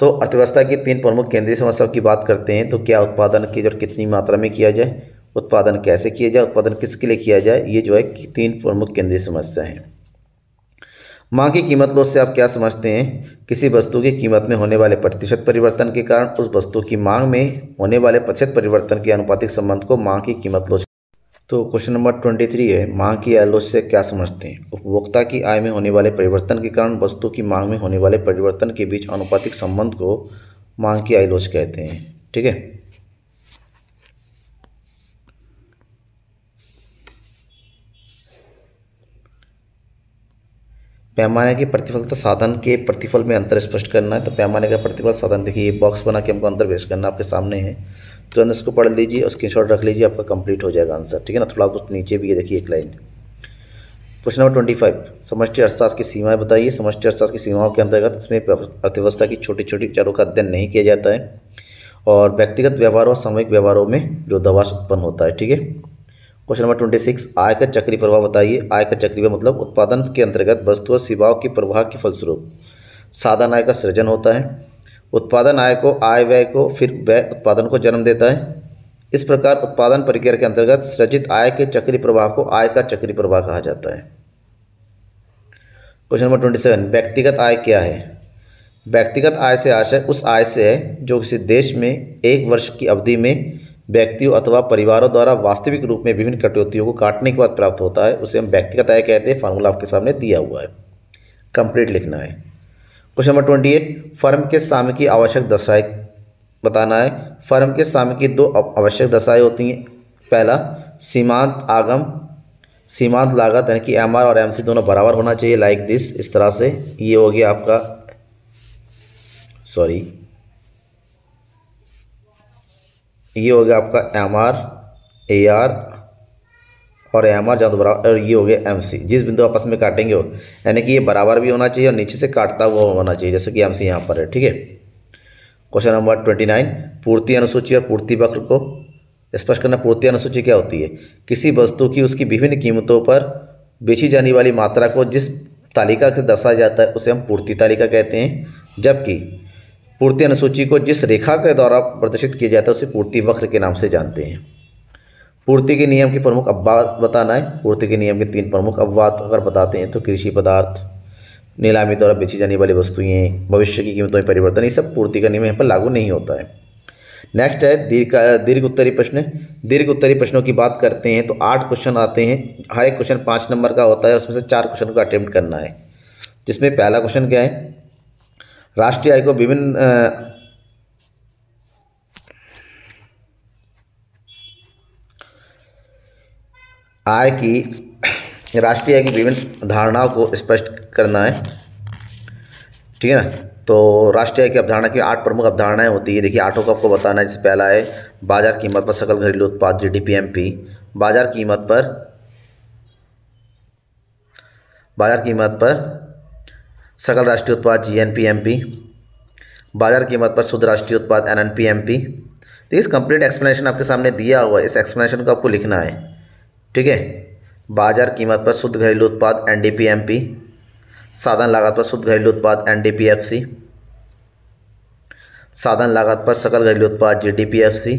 Speaker 1: तो अर्थव्यवस्था की 3 प्रमुख केंद्रीय समस्याओं की बात करते हैं तो क्या उत्पादन की और कितनी मात्रा में किया जाए, उत्पादन कैसे किया जाए, उत्पादन किसके लिए किया जाए, ये जो है 3 प्रमुख केंद्रीय समस्या हैं। मांग की कीमत लोच से आप क्या समझते हैं? किसी वस्तु की कीमत में होने वाले प्रतिशत परिवर्तन के कारण उस वस्तु की मांग में होने वाले प्रतिशत परिवर्तन के आनुपातिक संबंध को मांग की कीमत लोच। तो क्वेश्चन नंबर 23 है, मांग की आय लोच से क्या समझते हैं? उपभोक्ता की आय में होने वाले परिवर्तन के कारण वस्तु की मांग में होने वाले परिवर्तन के बीच आनुपातिक संबंध को मांग की आय लोच कहते हैं। ठीक है, पैमाने की प्रतिफलता साधन के प्रतिफल में अंतर स्पष्ट करना है। तो पैमाने का प्रतिफल साधन, देखिए ये बॉक्स बना के हमको अंतर पेश करना आपके सामने है, तो इसको पढ़ लीजिए और स्क्रीनशॉट रख लीजिए, आपका कंप्लीट हो जाएगा आंसर। ठीक है ना, थोड़ा बहुत नीचे भी है, देखिए एक लाइन। क्वेश्चन नंबर 25, समष्टि अर्थशास्त्र की सीमाएं बताइए। समष्टि अर्थशास्त्र की सीमाओं के अंतर्गत इसमें अर्थव्यवस्था की छोटी छोटी चरों का अध्ययन नहीं किया जाता है और व्यक्तिगत व्यवहारों और सामूहिक व्यवहारों में विरोधाभास उत्पन्न होता है। ठीक है, क्वेश्चन नंबर 26, आय का चक्रीय प्रभाव बताइए। आय का चक्रीय मतलब उत्पादन के अंतर्गत वस्तु और सेवाओं की प्रवाह के फलस्वरूप साधन आय का सृजन होता है। उत्पादन आय को, आय व्यय को, फिर व्यय उत्पादन को जन्म देता है। इस प्रकार उत्पादन प्रक्रिया के अंतर्गत सृजित आय के चक्रीय प्रवाह को आय का चक्रीय प्रवाह कहा जाता है। क्वेश्चन नंबर 27, व्यक्तिगत आय क्या है? व्यक्तिगत आय से आशय उस आय से है जो किसी देश में एक वर्ष की अवधि में व्यक्तियों अथवा परिवारों द्वारा वास्तविक रूप में विभिन्न कटौतियों को काटने के बाद प्राप्त होता है, उसे हम व्यक्तिगत आय कहते हैं। फार्मूला आपके सामने दिया हुआ है, कंप्लीट लिखना है। क्वेश्चन नंबर 28, फर्म के साम्य की आवश्यक दशाएं बताना है। फर्म के साम्य की 2 आवश्यक दशाएं होती हैं। पहला, सीमांत आगम, सीमांत लागत यानी कि MR और MC दोनों बराबर होना चाहिए, लाइक दिस, इस तरह से। ये हो गया आपका, सॉरी, ये हो गया आपका MR, AR और MR जहाँ बराबर, और ये हो गया MC। जिस बिंदु आपस में काटेंगे हो, यानी कि ये बराबर भी होना चाहिए और नीचे से काटता हुआ होना चाहिए, जैसे कि MC यहाँ पर है। ठीक है, क्वेश्चन नंबर 29, पूर्ति अनुसूची और पूर्ति वक्र को स्पष्ट करना। पूर्ति अनुसूची क्या होती है? किसी वस्तु की उसकी विभिन्न कीमतों पर बेची जाने वाली मात्रा को जिस तालिका से दर्शाया जाता है उसे हम पूर्ति तालिका कहते हैं, जबकि पूर्ति अनुसूची को जिस रेखा के द्वारा प्रदर्शित किया जाता है उसे पूर्ति वक्र के नाम से जानते हैं। पूर्ति के नियम के प्रमुख अपवाद बताना है। पूर्ति के नियम के 3 प्रमुख अपवाद अगर बताते हैं तो कृषि पदार्थ, नीलामी द्वारा बेची जाने वाली वस्तुएं, भविष्य की कीमतों में परिवर्तन, ये सब पूर्ति का नियम यहाँ पर लागू नहीं होता है। नेक्स्ट है दीर्घ उत्तरी प्रश्न। दीर्घ उत्तरी प्रश्नों की बात करते हैं तो 8 क्वेश्चन आते हैं, हर एक क्वेश्चन 5 नंबर का होता है, उसमें से 4 क्वेश्चन को अटेम्प्ट करना है। जिसमें पहला क्वेश्चन क्या है? राष्ट्रीय आय को विभिन्न राष्ट्रीय आय की विभिन्न धारणाओं को स्पष्ट करना है। ठीक है ना, तो राष्ट्रीय आय की अवधारणा की 8 प्रमुख अवधारणाएं होती है। देखिए 8 को आपको बताना है। जैसे पहला है बाजार कीमत पर सकल घरेलू उत्पाद GDP MP, बाजार कीमत पर सकल राष्ट्रीय उत्पाद GNP MP, बाजार कीमत पर शुद्ध राष्ट्रीय उत्पाद NNP MP। तो इस कंप्लीट एक्सप्लेनेशन आपके सामने दिया हुआ है, इस एक्सप्लेनेशन को आपको लिखना है। ठीक है, बाजार कीमत पर शुद्ध घरेलू उत्पाद NDP MP, साधन लागत पर शुद्ध घरेलू उत्पाद NDP FC, साधन लागत पर सकल घरेलू उत्पाद GDP FC,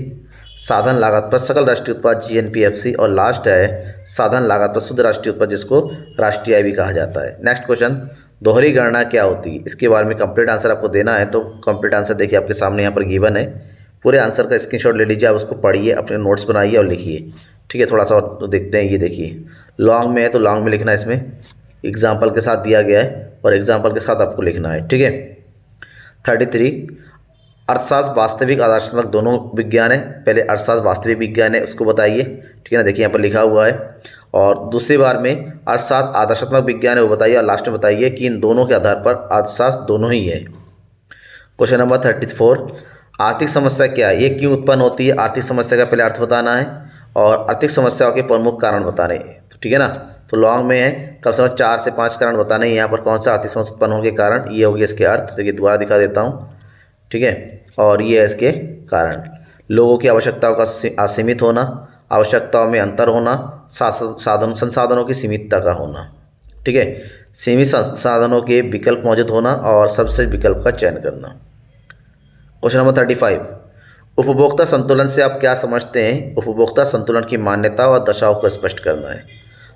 Speaker 1: साधन लागत पर सकल राष्ट्रीय उत्पाद GNPFC, और लास्ट है साधन लागत पर शुद्ध राष्ट्रीय उत्पाद जिसको राष्ट्रीय आय भी कहा जाता है। नेक्स्ट क्वेश्चन, दोहरी गणना क्या होती है? इसके बारे में कंप्लीट आंसर आपको देना है। तो कंप्लीट आंसर देखिए आपके सामने यहाँ पर गिवन है, पूरे आंसर का स्क्रीनशॉट ले लीजिए, आप उसको पढ़िए, अपने नोट्स बनाइए और लिखिए। ठीक है, थोड़ा सा और देखते हैं। ये देखिए लॉन्ग में है तो लॉन्ग में लिखना है, इसमें एग्जाम्पल के साथ दिया गया है और एग्जाम्पल के साथ आपको लिखना है। ठीक है। 33, अर्थशास्त्र वास्तविक आदर्शात्मक दोनों विज्ञान है। पहले अर्थशास्त्र वास्तविक विज्ञान है उसको बताइए। ठीक है ना, देखिए यहाँ पर लिखा हुआ है। और दूसरी बार में अर्थशास्त्र आदर्शात्मक विज्ञान है वो बताइए, और लास्ट में बताइए कि इन दोनों के आधार पर अर्थशास्त्र दोनों ही है। क्वेश्चन नंबर 34, आर्थिक समस्या क्या है? ये क्यों उत्पन्न होती है? आर्थिक समस्या का पहले अर्थ बताना है और आर्थिक समस्याओं के प्रमुख कारण बताने हैं। तो ठीक है ना, तो लॉन्ग में है कम से कम 4 से 5 कारण बताने हैं। यहाँ पर कौन सा आर्थिक समस्या उत्पन्न होने के कारण, ये हो गया इसके अर्थ। देखिए दोबारा दिखा देता हूँ। ठीक है, और ये है इसके कारण, लोगों की आवश्यकताओं का असीमित होना, आवश्यकताओं में अंतर होना, संसाधनों की सीमितता का होना। ठीक है, सीमित संसाधनों के विकल्प मौजूद होना और सर्वश्रेष्ठ विकल्प का चयन करना। क्वेश्चन नंबर 35, उपभोक्ता संतुलन से आप क्या समझते हैं? उपभोक्ता संतुलन की मान्यता और दशाओं को स्पष्ट करना है।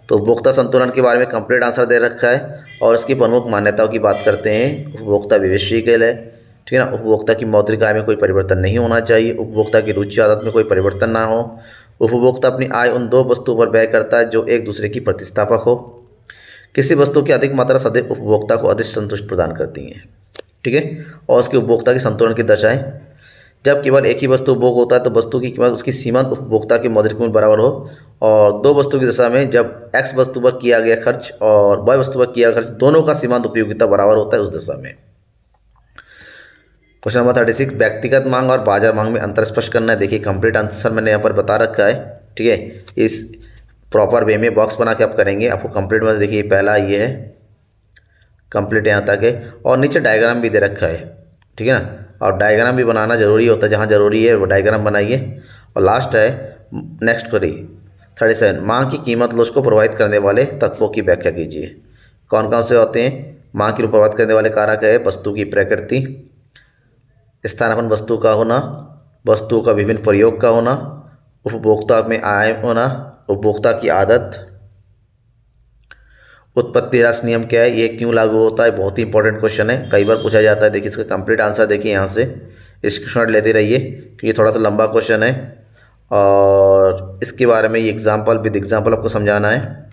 Speaker 1: तो उपभोक्ता संतुलन के बारे में कंप्लीट आंसर दे रखा है और इसकी प्रमुख मान्यताओं की बात करते हैं। उपभोक्ता विवेकशील है। ठीक है ना, उपभोक्ता की मौद्रिक आय में कोई परिवर्तन नहीं होना चाहिए। उपभोक्ता की रुचि आदत में कोई परिवर्तन ना हो। उपभोक्ता अपनी आय उन 2 वस्तुओं पर व्यय करता है जो एक दूसरे की प्रतिस्थापक हो। किसी वस्तु की अधिक मात्रा सदैव उपभोक्ता को अधिक संतुष्ट प्रदान करती हैं। ठीक है, और उसके उपभोक्ता की संतुलन की दशाएं, जब केवल एक ही वस्तु उपभोग होता है तो वस्तु की कीमत उसकी सीमांत उपभोक्ता के मौद्रिक मूल्य बराबर हो, और 2 वस्तु की दशा में जब X वस्तु पर किया गया खर्च और Y वस्तु पर किया गया खर्च दोनों का सीमांत उपयोगिता बराबर होता है उस दशा में। क्वेश्चन नंबर 36, व्यक्तिगत मांग और बाजार मांग में अंतर स्पष्ट करना है। देखिए कंप्लीट आंसर मैंने यहाँ पर बता रखा है। ठीक है, इस प्रॉपर वे में बॉक्स बना के आप करेंगे। आपको कंप्लीट में देखिए पहला ये है, कंप्लीट यहाँ तक है, और नीचे डायग्राम भी दे रखा है। ठीक है ना, और डायग्राम भी बनाना जरूरी होता है, जहाँ जरूरी है वो डायग्राम बनाइए। और लास्ट है नेक्स्ट करिए 37, मांग की कीमत लोच को प्रभावित करने वाले तत्वों की व्याख्या कीजिए। कौन कौन से होते हैं? मांग की प्रभावित करने वाले कारक है वस्तु की प्रकृति, स्थानापन्न वस्तु का होना, वस्तु का विभिन्न प्रयोग का होना, उपभोक्ता में आय होना, उपभोक्ता की आदत, उत्पत्ति ह्रास नियम क्या है, ये क्यों लागू होता है, बहुत ही इंपॉर्टेंट क्वेश्चन है, कई बार पूछा जाता है। देखिए इसका कंप्लीट आंसर देखिए यहाँ से स्क्रीनशॉट लेते रहिए क्योंकि थोड़ा सा लंबा क्वेश्चन है और इसके बारे में ये एग्जाम्पल विद एग्जाम्पल आपको समझाना है।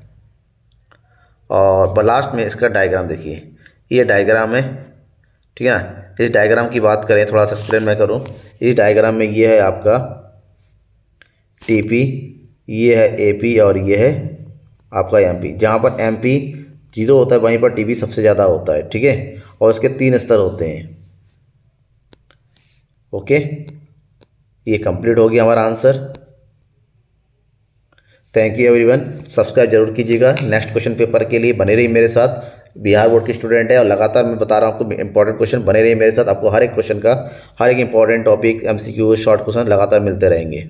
Speaker 1: और लास्ट में इसका डायग्राम देखिए, ये डायग्राम है। ठीक है ना, इस डायग्राम की बात करें, थोड़ा सा एक्सप्लेन मैं करूँ। इस डायग्राम में ये है आपका TP, ये है AP और ये है आपका MP। जहाँ पर MP 0 होता है वहीं पर TP सबसे ज़्यादा होता है। ठीक है, और इसके 3 स्तर होते हैं। ओके, ये कंप्लीट हो गया हमारा answer. Thank you everyone, subscribe जरूर कीजिएगा। नेक्स्ट क्वेश्चन पेपर के लिए बने रहिए मेरे साथ। बिहार बोर्ड की स्टूडेंट है और लगातार मैं बता रहा हूँ आपको इंपॉर्टेंट क्वेश्चन, बने रहिए मेरे साथ। आपको हर एक क्वेश्चन का, हर एक important topic, MCQ, short question लगातार मिलते रहेंगे।